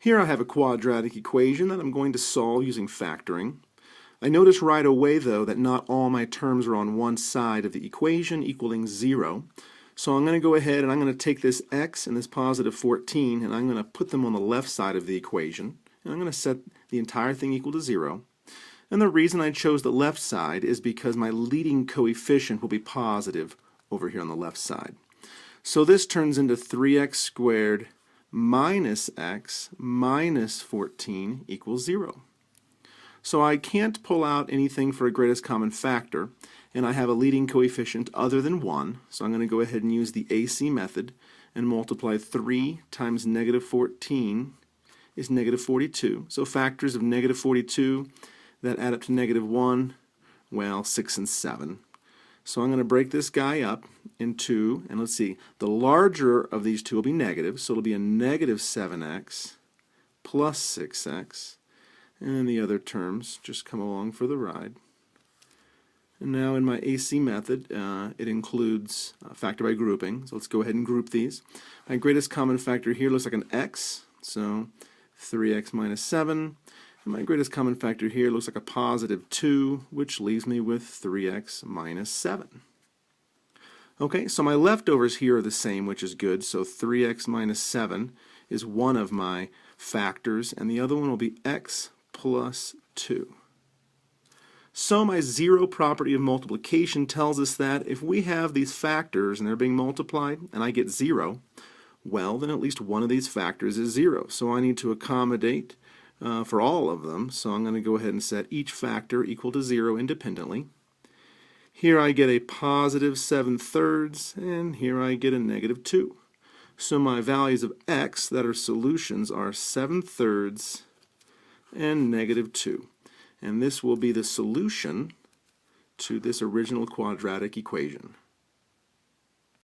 Here I have a quadratic equation that I'm going to solve using factoring. I notice right away, though, that not all my terms are on one side of the equation equaling 0. So I'm going to go ahead and I'm going to take this x and this positive 14 and I'm going to put them on the left side of the equation. And I'm going to set the entire thing equal to 0. And the reason I chose the left side is because my leading coefficient will be positive over here on the left side. So this turns into 3x squared minus x minus 14 equals 0. So I can't pull out anything for a greatest common factor, and I have a leading coefficient other than 1, so I'm going to go ahead and use the AC method and multiply 3 times negative 14 is negative 42. So factors of negative 42 that add up to negative 1, well, 6 and 7. So I'm going to break this guy up into, and let's see, the larger of these two will be negative, so it'll be a negative 7x plus 6x, and the other terms just come along for the ride. And now in my AC method, it includes factor by grouping, so let's go ahead and group these. My greatest common factor here looks like an x, so 3x minus 7. And my greatest common factor here looks like a positive 2, which leaves me with 3x minus 7. Okay, so my leftovers here are the same, which is good. So 3x minus 7 is one of my factors, and the other one will be x plus 2. So my zero property of multiplication tells us that if we have these factors and they're being multiplied and I get 0, well, then at least one of these factors is 0. So I need to accommodate for all of them, so I'm going to go ahead and set each factor equal to 0 independently. Here I get a positive 7/3, and here I get a negative 2. So my values of x that are solutions are 7/3 and negative 2. And this will be the solution to this original quadratic equation.